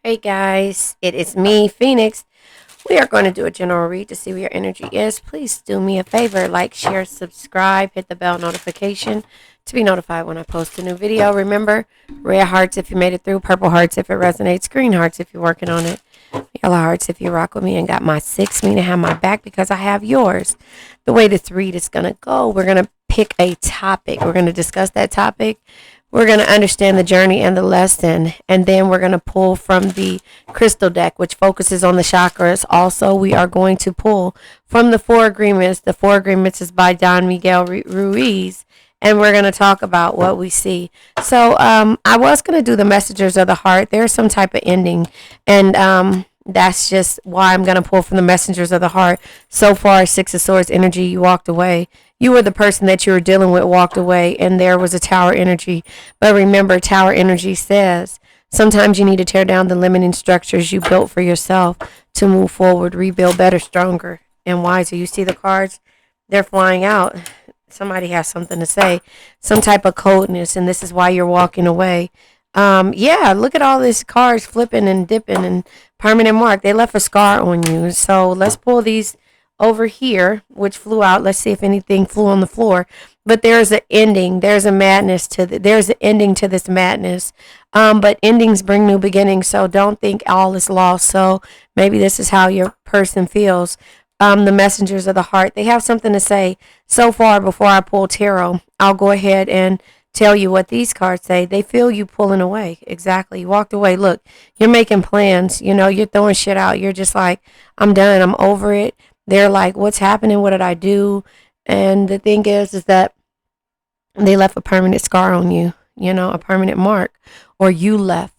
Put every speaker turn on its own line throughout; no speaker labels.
Hey guys, it is me, Phoenix. We are going to do a general read to see where your energy is. Please do me a favor, like, share, subscribe, hit the bell notification to be notified when I post a new video. Remember, red hearts if you made it through, purple hearts if it resonates, green hearts if you're working on it, yellow hearts if you rock with me and got my six, meaning have my back because I have yours. The way this read is going to go, we're going to pick a topic. We're going to discuss that topic. We're going to understand the journey and the lesson, and then we're going to pull from the crystal deck, which focuses on the chakras. Also, we are going to pull from the Four Agreements. The Four Agreements is by Don Miguel Ruiz, and we're going to talk about what we see. So, I was going to do the Messengers of the Heart. There's some type of ending, and that's just why I'm going to pull from the Messengers of the Heart. So far, Six of Swords energy, you walked away. You were the person that you were dealing with walked away, and there was a Tower energy. But remember, Tower energy says sometimes you need to tear down the limiting structures you built for yourself to move forward, rebuild better, stronger, and wiser. You see the cards? They're flying out. Somebody has something to say, some type of coldness, and this is why you're walking away. Yeah, look at all these cards flipping and dipping and permanent mark. They left a scar on you. So let's pull these over here, which flew out. Let's see if anything flew on the floor. But there's an ending. There's a madness to there's an ending to this madness. But endings bring new beginnings. So don't think all is lost. So maybe this is how your person feels. The Messengers of the Heart, they have something to say. So far, before I pull tarot, I'll go ahead and tell you what these cards say. They feel you pulling away. Exactly. You walked away. Look, you're making plans. You know, you're throwing shit out. You're just like, I'm done. I'm over it. They're like, what's happening? What did I do? And the thing is that they left a permanent scar on you, you know, a permanent mark, or you left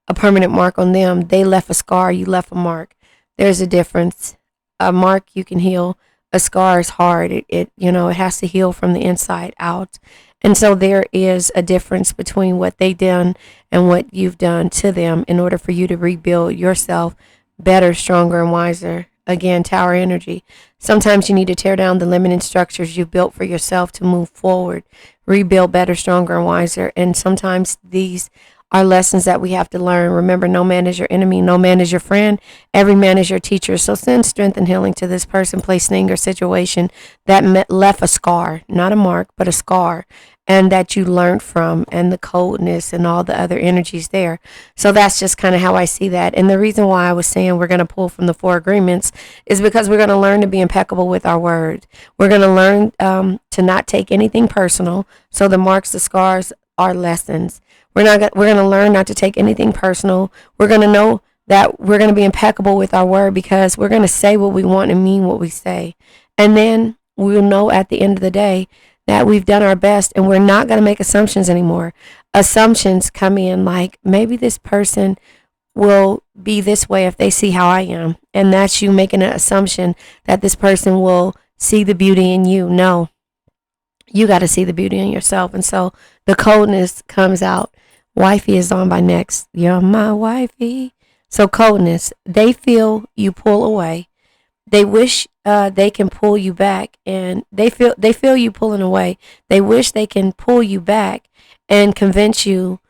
a permanent mark on them. They left a scar. You left a mark. There's a difference. A mark you can heal. A scar is hard. It you know, it has to heal from the inside out. And so there is a difference between what they done and what you've done to them in order for you to rebuild yourself better, stronger, and wiser. Again, Tower energy. Sometimes you need to tear down the limiting structures you've built for yourself to move forward, rebuild better, stronger, and wiser. And sometimes these are lessons that we have to learn. Remember, no man is your enemy, no man is your friend, every man is your teacher. So send strength and healing to this person, place, thing, or situation that left a scar, not a mark, but a scar, and that you learned from, and the coldness and all the other energies there. So that's just kind of how I see that. And the reason why I was saying we're going to pull from the Four Agreements is because we're going to learn to be impeccable with our word. We're going to learn to not take anything personal. So the marks, the scars are lessons. We're going to learn not to take anything personal. We're going to know that we're going to be impeccable with our word because we're going to say what we want and mean what we say. And then we'll know at the end of the day that we've done our best, and we're not going to make assumptions anymore. Assumptions come in like, maybe this person will be this way if they see how I am. And that's you making an assumption that this person will see the beauty in you. No, you got to see the beauty in yourself. And so the coldness comes out. Wifey is on by next. You're my wifey. So coldness, they feel you pull away. They wish they can pull you back, and they feel you pulling away. They wish they can pull you back and convince you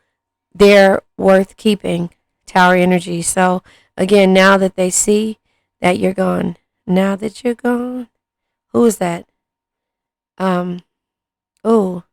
they're worth keeping. Tower energy. So again, now that they see that you're gone, now that you're gone, who is that? Oh,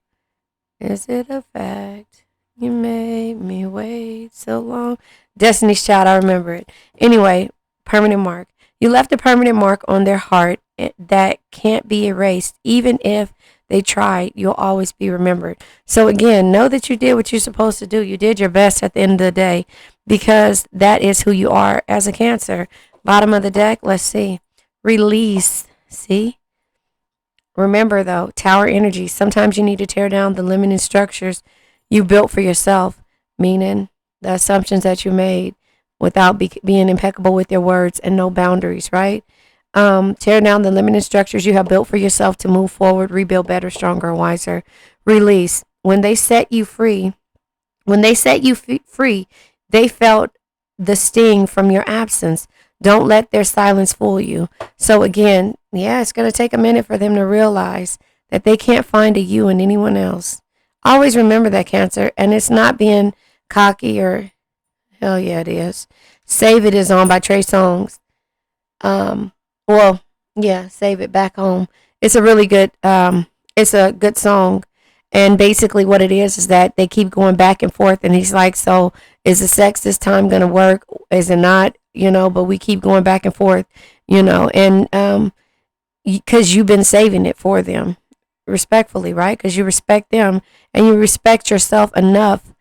is it a fact? You made me wait so long. Destiny's Child, I remember it. Anyway, permanent mark. You left a permanent mark on their heart that can't be erased. Even if they tried, you'll always be remembered. So again, know that you did what you're supposed to do. You did your best at the end of the day because that is who you are as a Cancer. Bottom of the deck, let's see. Release. See? Remember though, Tower energy. Sometimes you need to tear down the limiting structures you built for yourself, meaning the assumptions that you made without being impeccable with your words and no boundaries, right? Tear down the limiting structures you have built for yourself to move forward, rebuild better, stronger, wiser. Release. When they set you free, free, they felt the sting from your absence. Don't let their silence fool you. So again, yeah, it's going to take a minute for them to realize that they can't find a you in anyone else. Always remember that, Cancer. And it's not being cocky or Hell yeah, it is. Save It is on by Trey Songz. Well, yeah, Save It Back Home. It's a really good it's a good song. And basically what it is that they keep going back and forth and he's like, so is the sex this time gonna work? Is it not? But we keep going back and forth, and because you've been saving it for them respectfully, right? Because you respect them and you respect yourself enough.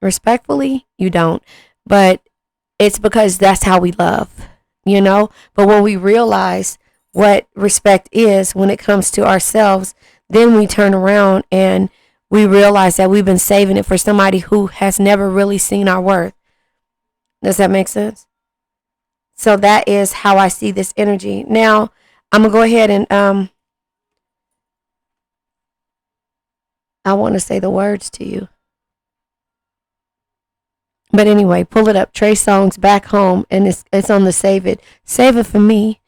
Respectfully, you don't, but it's because that's how we love, But when we realize what respect is when it comes to ourselves, then we turn around and we realize that we've been saving it for somebody who has never really seen our worth. Does that make sense? So that is how I see this energy. Now, I'm going to go ahead and I want to say the words to you. But anyway, pull it up. Trey Songz, Back Home, and it's on the Save It. Save It For Me.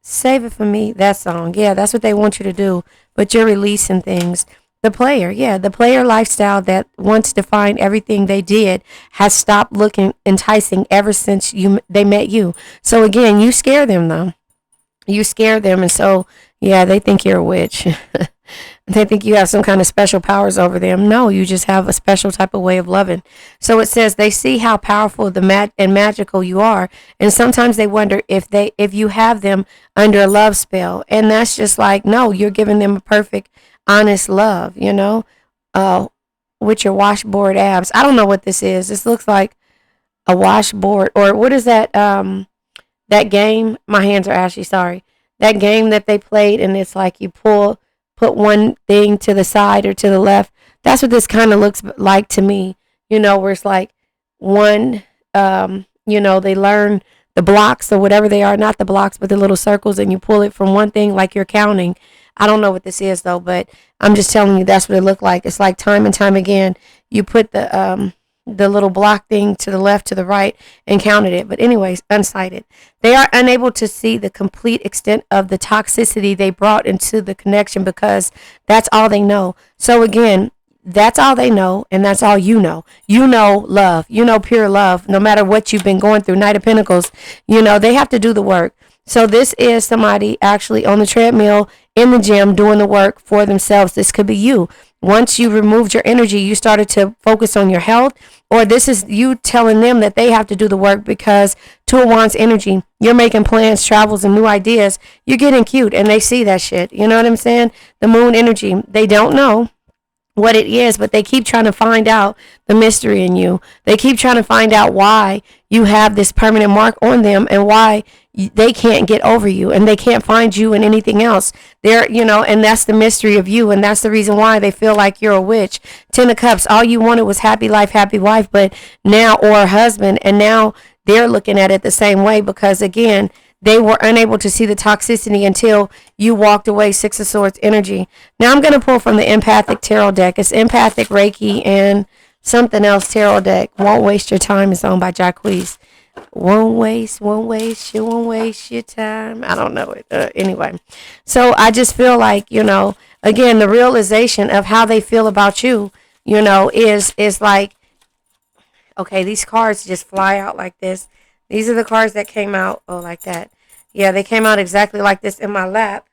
Save It For Me, that song. Yeah, that's what they want you to do. But you're releasing things. The player lifestyle that once defined everything they did has stopped looking enticing ever since they met you. So again, you scare them though. You scare them, and so yeah, they think you're a witch. They think you have some kind of special powers over them. No, you just have a special type of way of loving. So it says they see how powerful and magical you are, and sometimes they wonder if you have them under a love spell. And that's just like, no, you're giving them a perfect, honest love. With your washboard abs. I don't know what this is. This looks like a washboard, or what is that? That game. My hands are ashy. Sorry. That game that they played, and it's like you put one thing to the side or to the left. That's what this kind of looks like to me, where it's like one, they learn the blocks or whatever they are, not the blocks, but the little circles, and you pull it from one thing like you're counting. I don't know what this is though, but I'm just telling you that's what it looked like. It's like time and time again, you put the little block thing to the left, to the right, and counted it. But anyways, unsighted. They are unable to see the complete extent of the toxicity they brought into the connection because that's all they know. So again, that's all they know, and that's all you know. You know love. You know pure love. No matter what you've been going through, Knight of Pentacles, they have to do the work. So this is somebody actually on the treadmill in the gym doing the work for themselves. This could be you. Once you removed your energy, you started to focus on your health, or this is you telling them that they have to do the work because Two of Wands energy, you're making plans, travels, and new ideas. You're getting cute, and they see that shit. You know what I'm saying? The Moon energy, they don't know what it is, but they keep trying to find out the mystery in you. They keep trying to find out why you have this permanent mark on them and why they can't get over you and they can't find you in anything else. And that's the mystery of you, and that's the reason why they feel like you're a witch. Ten of Cups, all you wanted was happy life, happy wife, but now, or a husband, and now they're looking at it the same way because again, they were unable to see the toxicity until you walked away. Six of Swords energy. Now I'm going to pull from the Empathic Tarot deck. It's Empathic, Reiki, and something else tarot deck. Won't Waste Your Time is owned by Jacquees. Won't waste your time. I don't know it. Anyway, so I just feel like, again, the realization of how they feel about you, is like, okay, these cards just fly out like this. These are the cards that came out, like that. Yeah, they came out exactly like this in my lap.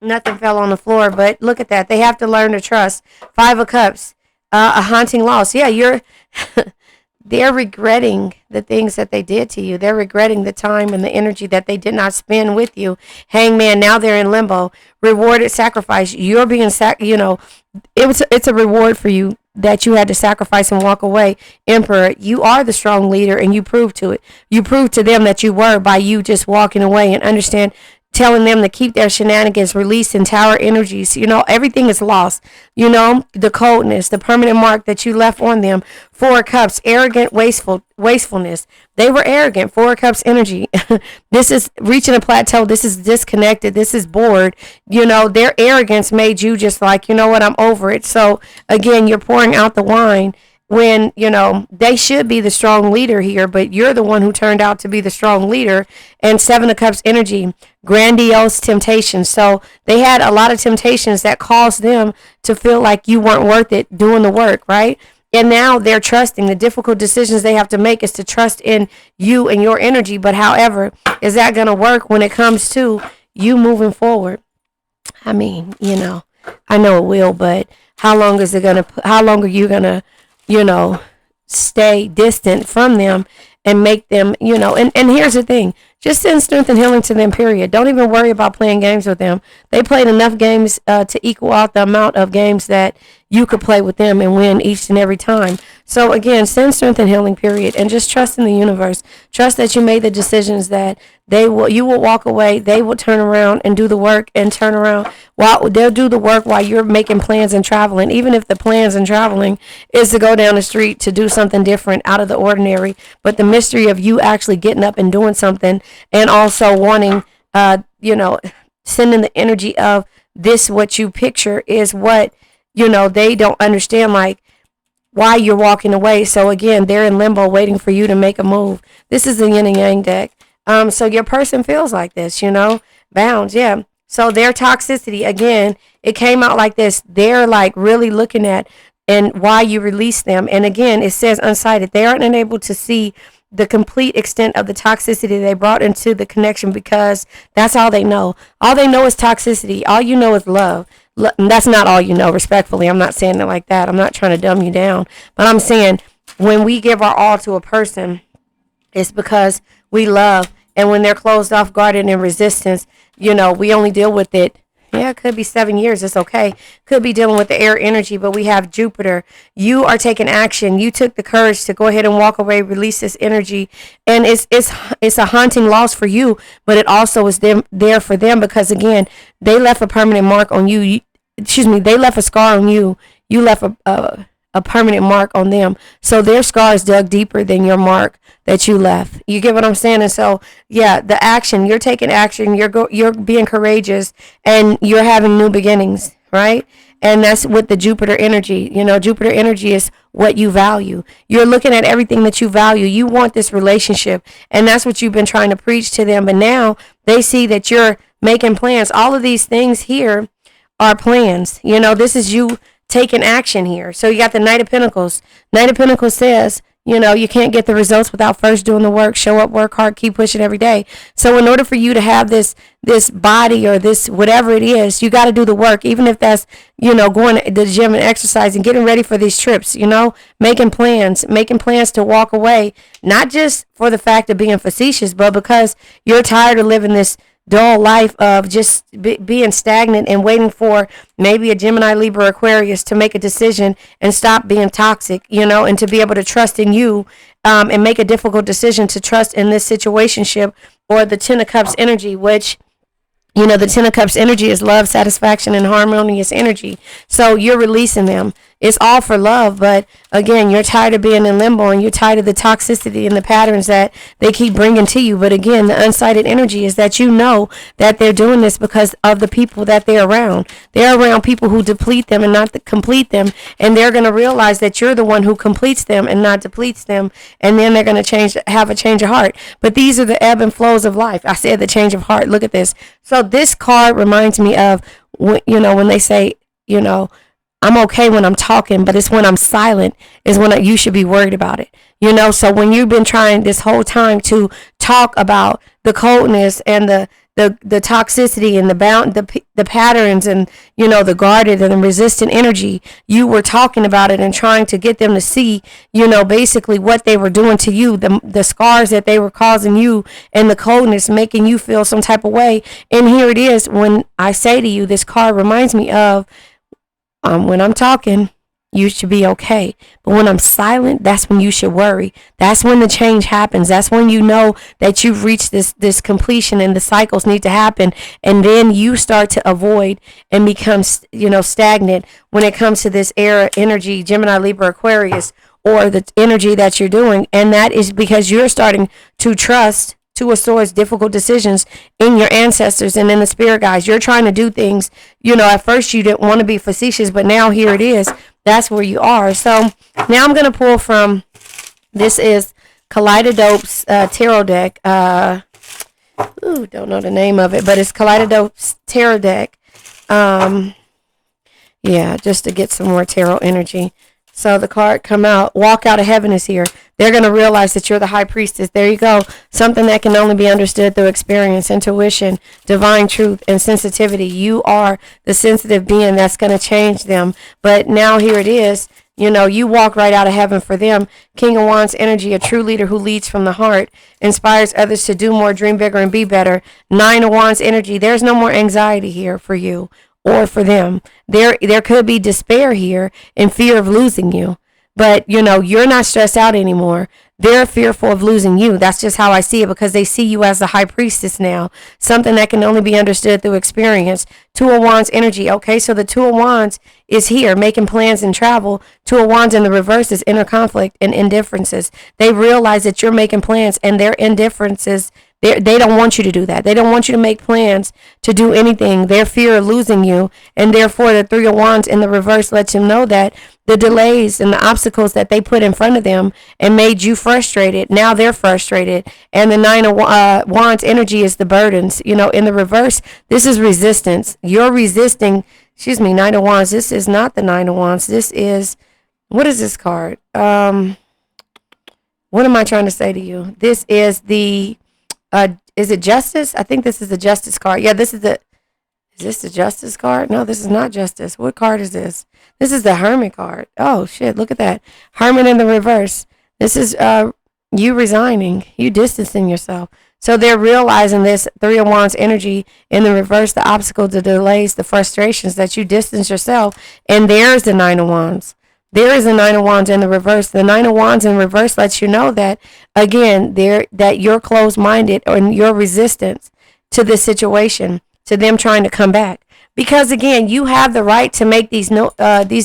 Nothing fell on the floor, but look at that. They have to learn to trust. Five of Cups, a haunting loss. Yeah, they're regretting the things that they did to you. They're regretting the time and the energy that they did not spend with you. Hangman, now they're in limbo. Rewarded sacrifice. You're being, it's a reward for you that you had to sacrifice and walk away. Emperor, you are the strong leader, and you proved to it. You proved to them that you were by you just walking away, and understand, telling them to keep their shenanigans, releasing tower energies. Everything is lost. The coldness, the permanent mark that you left on them. Four of Cups, arrogant, wastefulness. They were arrogant. Four of Cups energy. This is reaching a plateau. This is disconnected. This is bored. Their arrogance made you just like, what, I'm over it. So again, you're pouring out the wine when, they should be the strong leader here, but you're the one who turned out to be the strong leader. And Seven of Cups energy, grandiose temptations. So they had a lot of temptations that caused them to feel like you weren't worth it doing the work, right? And now they're trusting. The difficult decisions they have to make is to trust in you and your energy. But however, is that going to work when it comes to you moving forward? I mean, I know it will, but how long is it going to, how long are you going to, stay distant from them and make them, and here's the thing, just send strength and healing to them, period. Don't even worry about playing games with them. They played enough games to equal out the amount of games that you could play with them and win each and every time. So again, send strength and healing, period, and just trust in the universe. Trust that you made the decisions that you will walk away, they will turn around and do the work and turn around while they'll do the work while you're making plans and traveling. Even if the plans and traveling is to go down the street to do something different out of the ordinary, but the mystery of you actually getting up and doing something and also wanting, sending the energy of this, what you picture is what, they don't understand, like, why you're walking away. So again, they're in limbo waiting for you to make a move. This is the yin and yang deck. So your person feels like this, bounds. Yeah. So their toxicity, again, it came out like this. They're like really looking at and why you release them. And again, it says unsighted. They aren't able to see the complete extent of the toxicity they brought into the connection because that's all they know. All they know is toxicity. All you know is love. That's not all you know, respectfully. I'm not saying it like that. I'm not trying to dumb you down. But I'm saying when we give our all to a person, it's because we love. And when they're closed off, guarded, and resistance, we only deal with it. Yeah, it could be 7 years. It's okay. Could be dealing with the air energy, but we have Jupiter. You are taking action. You took the courage to go ahead and walk away, release this energy. And it's a haunting loss for you, but it also is there for them because, again, they left a permanent mark on you. They left a scar on you. You left a permanent mark on them. So their scars dug deeper than your mark that you left. You get what I'm saying? And so, yeah, the action, you're taking action, you're being courageous, and you're having new beginnings, right? And that's with the Jupiter energy. Jupiter energy is what you value. You're looking at everything that you value. You want this relationship, and that's what you've been trying to preach to them. But now they see that you're making plans. All of these things here are plans. This is you taking action here. So you got the Knight of Pentacles. Knight of Pentacles says, you can't get the results without first doing the work. Show up, work hard, keep pushing every day. So in order for you to have this body or this whatever it is, you got to do the work. Even if that's, going to the gym and exercising, getting ready for these trips, making plans to walk away, not just for the fact of being facetious, but because you're tired of living this dull life of just being stagnant and waiting for maybe a Gemini, Libra, Aquarius to make a decision and stop being toxic, and to be able to trust in you and make a difficult decision to trust in this situationship or the Ten of Cups energy, which, the Ten of Cups energy is love, satisfaction, and harmonious energy. So you're releasing them. It's all for love, but again, you're tired of being in limbo and you're tired of the toxicity and the patterns that they keep bringing to you. But again, the unsighted energy is that that they're doing this because of the people that they're around. They're around people who deplete them and not complete them, and they're going to realize that you're the one who completes them and not depletes them, and then they're going to have a change of heart. But these are the ebb and flows of life. I said the change of heart. Look at this. So this card reminds me of, when they say, I'm okay when I'm talking, but it's when I'm silent is when you should be worried about it. So when you've been trying this whole time to talk about the coldness and the toxicity and the patterns and, the guarded and the resistant energy, you were talking about it and trying to get them to see, basically what they were doing to you, the scars that they were causing you and the coldness making you feel some type of way. And here it is when I say to you, this card reminds me of, when I'm talking, you should be okay. But when I'm silent, that's when you should worry. That's when the change happens. That's when you know that you've reached this completion and the cycles need to happen. And then you start to avoid and become, stagnant when it comes to this air energy, Gemini, Libra, Aquarius, or the energy that you're doing. And that is because you're starting to trust to a source difficult decisions in your ancestors and in the spirit guides. You're trying to do things, at first you didn't want to be facetious, but now here it is. That's where you are. So now I'm going to pull from, this is Kaleidodope's tarot deck. Don't know the name of it, but it's Kaleidodope's tarot deck. Yeah, just to get some more tarot energy. So the card come out, walk out of heaven is here. They're going to realize that you're the high priestess. There you go. Something that can only be understood through experience, intuition, divine truth, and sensitivity. You are the sensitive being that's going to change them. But now here it is. You know, you walk right out of heaven for them. King of Wands energy, a true leader who leads from the heart, inspires others to do more, dream bigger, and be better. 9 of Wands energy, there's no more anxiety here for you or for them. There could be despair here and fear of losing you. But, you know, you're not stressed out anymore. They're fearful of losing you. That's just how I see it, because they see you as the high priestess now. Something that can only be understood through experience. 2 of Wands energy. Okay, so the 2 of Wands is here, making plans and travel. 2 of Wands in the reverse is inner conflict and indifferences. They realize that you're making plans, and their indifferences, they don't want you to do that. They don't want you to make plans to do anything. Their fear of losing you, and therefore the 3 of Wands in the reverse lets them know that the delays and the obstacles that they put in front of them and made you frustrated, now they're frustrated. And the 9 of Wands energy is the burdens. You know, in the reverse, this is resistance. You're resisting, 9 of Wands. This is not the 9 of Wands. This is, what is this card? What am I trying to say to you? This is the, is it Justice? I think this is the Justice card. Yeah, is this the Justice card? No, this is not Justice. What card is this? This is the Hermit card. Oh, shit, look at that. Hermit in the reverse. This is you resigning, you distancing yourself. So they're realizing this 3 of Wands energy in the reverse, the obstacles, the delays, the frustrations, that you distance yourself. And there's the 9 of Wands. There is a 9 of Wands in the reverse. The 9 of Wands in reverse lets you know that, again, that you're closed-minded, or your resistance to this situation, to them trying to come back. Because, again, you have the right to make these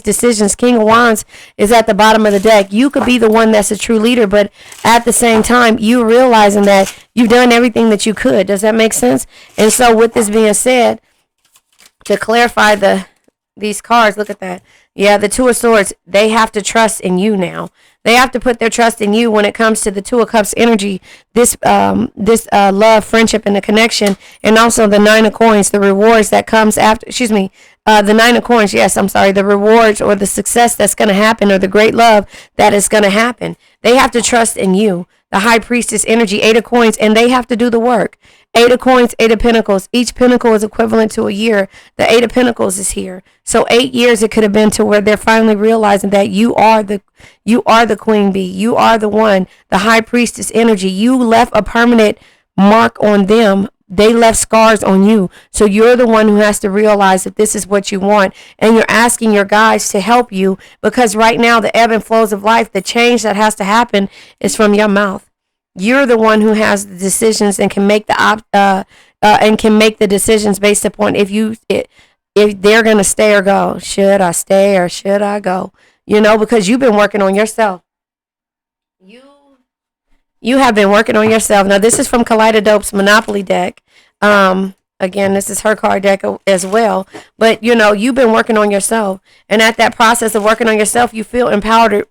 decisions. King of Wands is at the bottom of the deck. You could be the one that's a true leader, but at the same time, you realizing that you've done everything that you could. Does that make sense? And so with this being said, to clarify these cards, look at that. Yeah, the 2 of Swords, they have to trust in you now. They have to put their trust in you when it comes to the 2 of Cups energy, this love, friendship, and the connection, and also the 9 of Coins, the rewards that comes after, the 9 of Coins, yes, I'm sorry, the rewards or the success that's going to happen, or the great love that is going to happen. They have to trust in you. The High Priestess energy, 8 of Coins, and they have to do the work. 8 of Coins, 8 of Pentacles. Each pentacle is equivalent to a year. The 8 of Pentacles is here. So 8 years it could have been to where they're finally realizing that you are the queen bee. You are the one, the High Priestess energy. You left a permanent mark on them. They left scars on you. So you're the one who has to realize that this is what you want. And you're asking your guides to help you, because right now the ebb and flows of life, the change that has to happen is from your mouth. You're the one who has the decisions and can make the decisions based upon if they're going to stay or go. Should I stay or should I go? You know, because you've been working on yourself. You have been working on yourself. Now, this is from Kaleidodope's Monopoly deck. Again, this is her card deck as well. But, you know, you've been working on yourself. And at that process of working on yourself, you feel empowered.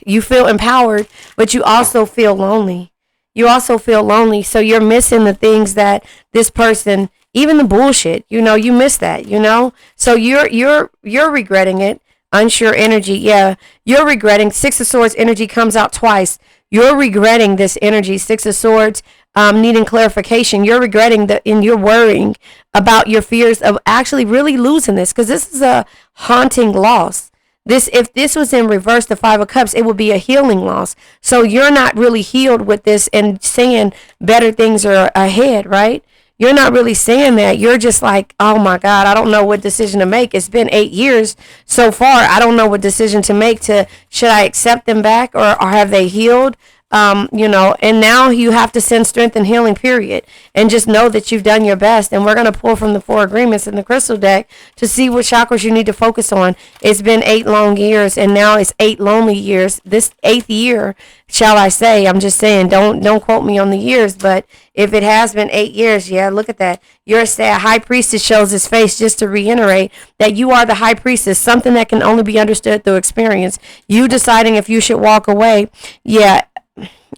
You feel empowered, but you also feel lonely. So you're missing the things that this person, even the bullshit, you know, you miss that, you know? So you're regretting it. Unsure energy. Yeah, you're regretting. 6 of Swords energy comes out twice. You're regretting this energy. 6 of Swords, needing clarification. You're regretting and you're worrying about your fears of actually really losing this, because this is a haunting loss. If this was in reverse, the 5 of Cups, it would be a healing loss. So you're not really healed with this and saying better things are ahead, right? You're not really saying that. You're just like, oh my God, I don't know what decision to make. It's been 8 years so far. I don't know what decision to make. Should I accept them back, or have they healed? You know, and now you have to send strength and healing, period. And just know that you've done your best. And we're going to pull from the 4 agreements in the crystal deck to see what chakras you need to focus on. It's been 8 long years, and now it's 8 lonely years. This 8th year, shall I say, I'm just saying, don't quote me on the years, but if it has been 8 years, yeah, look at that. You're a high priestess shows his face, just to reiterate that you are the high priestess, something that can only be understood through experience. You deciding if you should walk away. Yeah.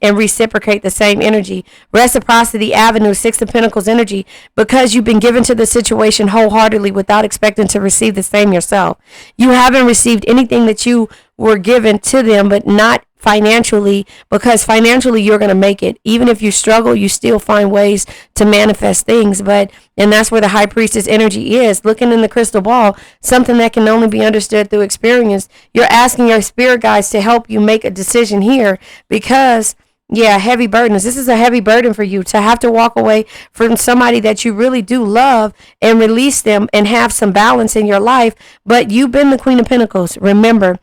and reciprocate the same energy. Reciprocity avenue, Six of Pentacles energy, because you've been given to the situation wholeheartedly without expecting to receive the same yourself. You haven't received anything that you were given to them, but not financially, because financially you're going to make it. Even if you struggle, you still find ways to manifest things. And that's where the High Priestess energy is. Looking in the crystal ball, something that can only be understood through experience. You're asking your spirit guides to help you make a decision here, because heavy burdens. This is a heavy burden for you to have to walk away from somebody that you really do love and release them and have some balance in your life. But you've been the Queen of Pentacles. Remember,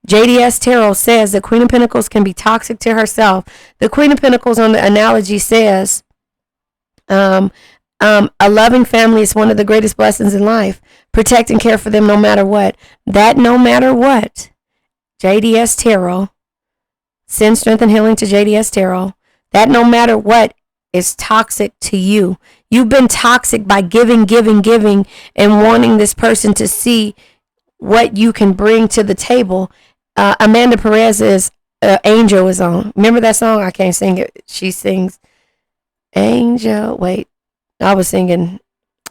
JDS Tarot says the Queen of Pentacles can be toxic to herself. The Queen of Pentacles on the analogy says, a loving family is one of the greatest blessings in life. Protect and care for them no matter what. That no matter what, JDS Tarot, send strength and healing to JDS Tarot. That no matter what is toxic to you. You've been toxic by giving, and wanting this person to see what you can bring to the table. Amanda Perez's Angel is on. Remember that song? I can't sing it. She sings Angel. Wait, I was singing.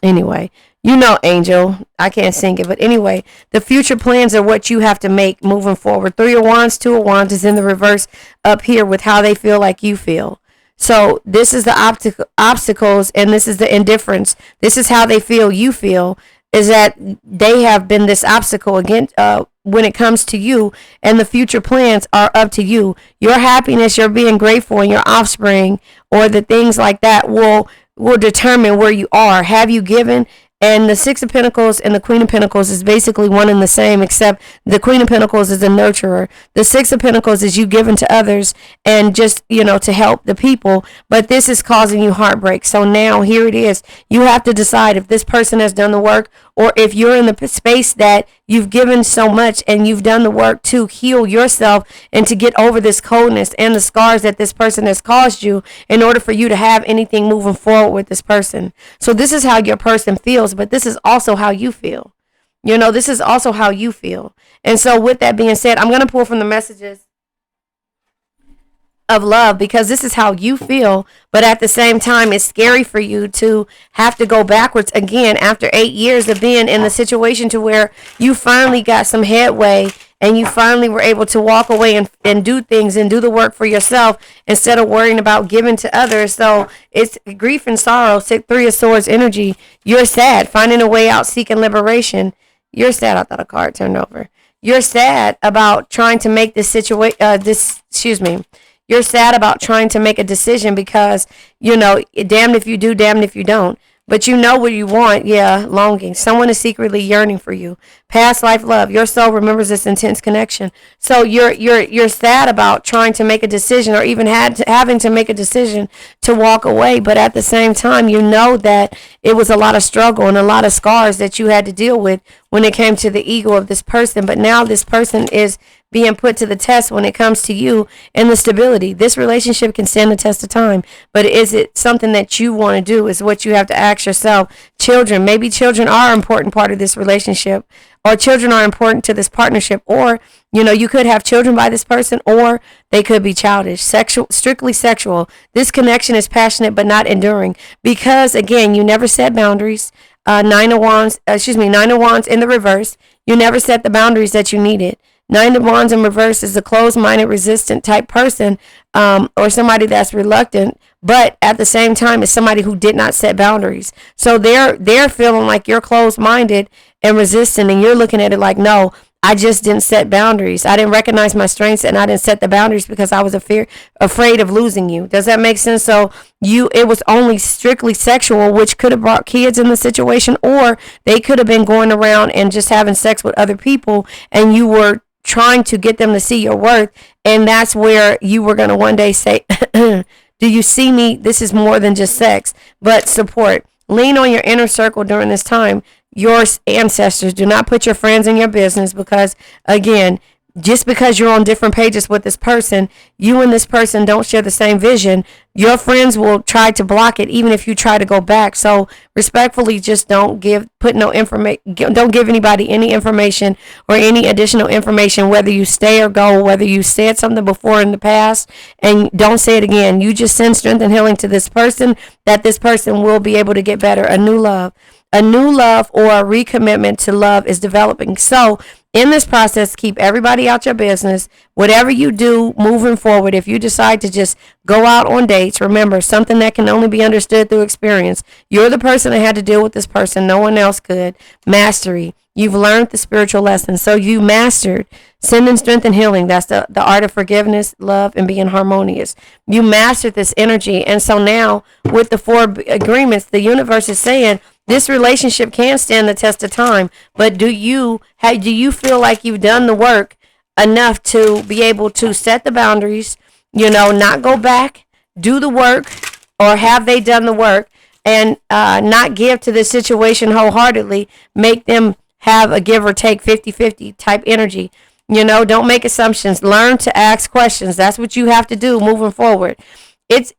Anyway, you know Angel. I can't sing it. But anyway, the future plans are what you have to make moving forward. 3 of Wands, 2 of Wands is in the reverse up here with how they feel like you feel. So this is the obstacles, and this is the indifference. This is how they feel you feel, is that they have been this obstacle again when it comes to you, and the future plans are up to you. Your happiness, your being grateful, and your offspring, or the things like that will determine where you are. Have you given? And the Six of Pentacles and the Queen of Pentacles is basically one and the same, except the Queen of Pentacles is a nurturer. The Six of Pentacles is you giving to others and just, to help the people. But this is causing you heartbreak. So now here it is. You have to decide if this person has done the work, or if you're in the space that you've given so much and you've done the work to heal yourself and to get over this coldness and the scars that this person has caused you in order for you to have anything moving forward with this person. So this is how your person feels, but this is also how you feel. This is also how you feel. And so with that being said, I'm going to pull from the messages of love, because this is how you feel, but at the same time it's scary for you to have to go backwards again after 8 years of being in the situation to where you finally got some headway and you finally were able to walk away and do things and do the work for yourself instead of worrying about giving to others. So it's grief and sorrow. 3 of Swords energy. You're sad, finding a way out, seeking liberation. You're sad. I thought a card turned over. You're sad about trying to make this You're sad about trying to make a decision because, damned if you do, damned if you don't. But you know what you want, longing. Someone is secretly yearning for you. Past life love. Your soul remembers this intense connection. So you're sad about trying to make a decision, or even having to make a decision to walk away. But at the same time, you know that it was a lot of struggle and a lot of scars that you had to deal with when it came to the ego of this person. But now this person is being put to the test when it comes to you and the stability. This relationship can stand the test of time, but is it something that you want to do is what you have to ask yourself. Children, maybe children are an important part of this relationship, or children are important to this partnership, or, you could have children by this person, or they could be childish, strictly sexual. This connection is passionate, but not enduring, because again, you never set boundaries. 9 of Wands in the reverse. You never set the boundaries that you needed. 9 of Wands in reverse is a closed-minded, resistant type person, or somebody that's reluctant, but at the same time is somebody who did not set boundaries. So they're feeling like you're closed-minded and resistant, and you're looking at it like, no, I just didn't set boundaries. I didn't recognize my strengths, and I didn't set the boundaries because I was afraid of losing you. Does that make sense? So it was only strictly sexual, which could have brought kids in the situation, or they could have been going around and just having sex with other people, and you were trying to get them to see your worth. And that's where you were going to one day say, do you see me? This is more than just sex, but support. Lean on your inner circle during this time. Your ancestors. Do not put your friends in your business, because again, just because you're on different pages with this person, you and this person don't share the same vision. Your friends will try to block it, even if you try to go back. So respectfully, just don't give anybody any information or any additional information, whether you stay or go, whether you said something before in the past, and don't say it again. You just send strength and healing to this person, that this person will be able to get better. A new love or a recommitment to love is developing. So in this process, keep everybody out your business. Whatever you do moving forward, if you decide to just go out on dates, remember, something that can only be understood through experience. You're the person that had to deal with this person. No one else could. Mastery. You've learned the spiritual lesson. So you mastered sending strength and healing. That's the art of forgiveness, love, and being harmonious. You mastered this energy. And so now with the 4 agreements, the universe is saying, this relationship can stand the test of time, but do you feel like you've done the work enough to be able to set the boundaries, not go back, do the work, or have they done the work and not give to this situation wholeheartedly, make them have a give or take 50-50 type energy. Don't make assumptions. Learn to ask questions. That's what you have to do moving forward. It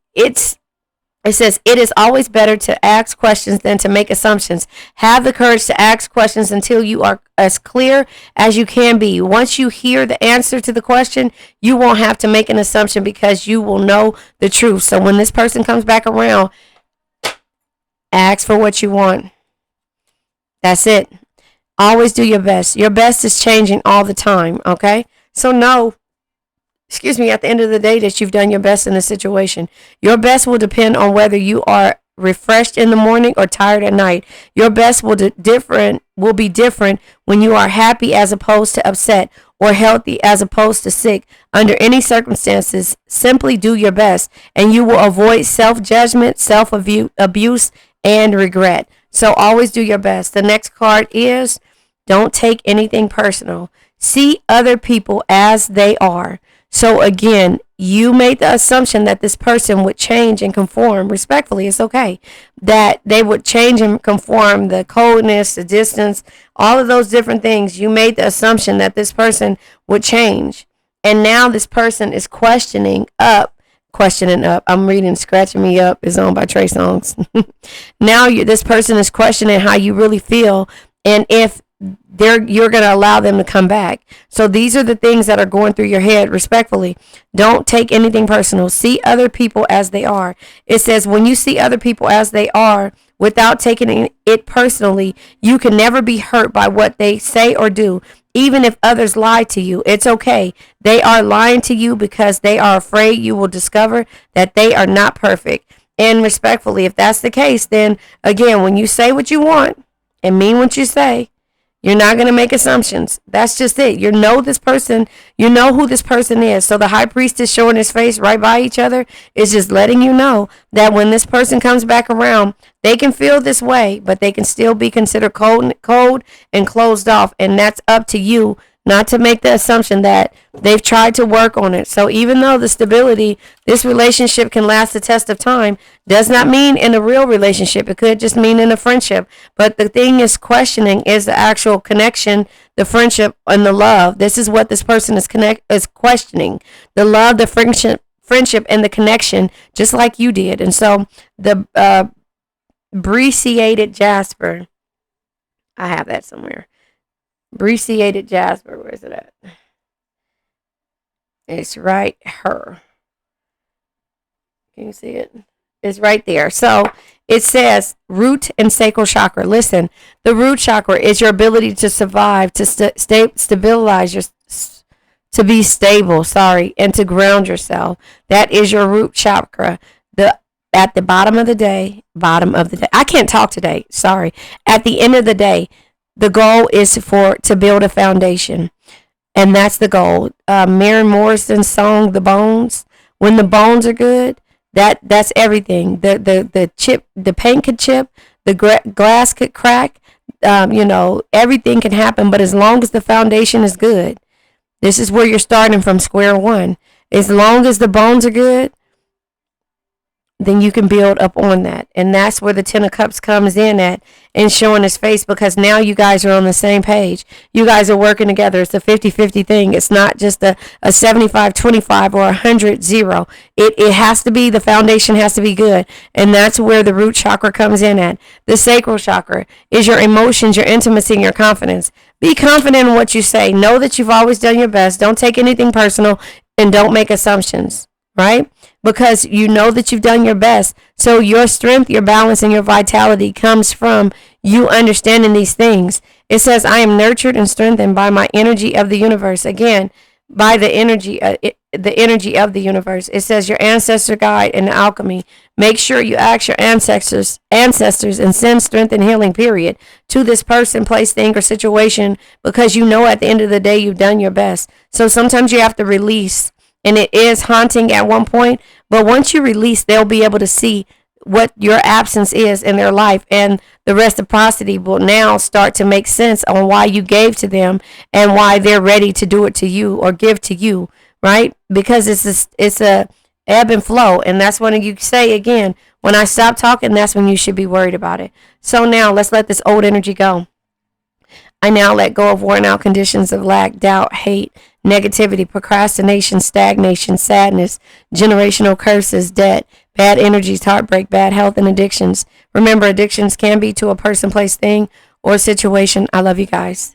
says, it is always better to ask questions than to make assumptions. Have the courage to ask questions until you are as clear as you can be. Once you hear the answer to the question, you won't have to make an assumption because you will know the truth. So when this person comes back around, ask for what you want. That's it. Always do your best. Your best is changing all the time, okay? So know, at the end of the day, that you've done your best in the situation. Your best will depend on whether you are refreshed in the morning or tired at night. Your best will be different when you are happy as opposed to upset, or healthy as opposed to sick. Under any circumstances, simply do your best, and you will avoid self-judgment, self-abuse, and regret. So always do your best. The next card is, don't take anything personal. See other people as they are. So again, you made the assumption that this person would change and conform. Respectfully, it's okay. That they would change and conform, the coldness, the distance, all of those different things. You made the assumption that this person would change. And now this person is questioning up. I'm reading Scratching Me Up is owned by Trey Songz. Now this person is questioning how you really feel and if you're going to allow them to come back. So these are the things that are going through your head. Respectfully, don't take anything personal. See other people as they are. It says when you see other people as they are without taking it personally, you can never be hurt by what they say or do. Even if others lie to you, it's okay. They are lying to you because they are afraid you will discover that they are not perfect. And respectfully, if that's the case, then again, when you say what you want and mean what you say, you're not going to make assumptions. That's just it. You know this person. You know who this person is. So the high priest is showing his face right by each other. Is just letting you know that when this person comes back around, they can feel this way, but they can still be considered cold and closed off. And that's up to you not to make the assumption that they've tried to work on it. So even though the stability, this relationship can last the test of time, does not mean in a real relationship. It could just mean in a friendship. But the thing is questioning is the actual connection, the friendship, and the love. This is what this person is questioning. The love, the friendship, and the connection, just like you did. And so the Brecciated Jasper, I have that somewhere. Brecciated Jasper, where is it at? It's right here. Can you see it? It's right there. So it says root and sacral chakra. Listen, the root chakra is your ability to survive, to stabilize to be stable, and to ground yourself. That is your root chakra. At the bottom of the day, I can't talk today. Sorry. At the end of the day, the goal is to build a foundation, and that's the goal. Maren Morrison's song, "The Bones." When the bones are good, that's everything. The paint could chip, the glass could crack. Everything can happen. But as long as the foundation is good, this is where you're starting from square one. As long as the bones are good, then you can build up on that. And that's where the Ten of Cups comes in at and showing his face, because now you guys are on the same page. You guys are working together. It's a 50-50 thing. It's not just a 75-25 or 100-0. It has to be, the foundation has to be good. And that's where the root chakra comes in at. The sacral chakra is your emotions, your intimacy, and your confidence. Be confident in what you say. Know that you've always done your best. Don't take anything personal, and don't make assumptions, right? Because you know that you've done your best. So your strength, your balance, and your vitality comes from you understanding these things. It says, I am nurtured and strengthened by my energy of the universe. Again, by the energy of the universe. It says your ancestor guide and alchemy. Make sure you ask your ancestors and send strength and healing, period, to this person, place, thing, or situation, because you know at the end of the day you've done your best. So sometimes you have to release, and it is haunting at one point, but once you release, they'll be able to see what your absence is in their life, and the reciprocity will now start to make sense on why you gave to them and why they're ready to do it to you or give to you, right? Because it's a ebb and flow, and that's when you say again, when I stop talking, that's when you should be worried about it. So now let's let this old energy go. I now let go of worn out conditions of lack, doubt, hate, negativity, procrastination, stagnation, sadness, generational curses, debt, bad energies, heartbreak, bad health, and addictions. Remember, addictions can be to a person, place, thing, or situation. I love you guys.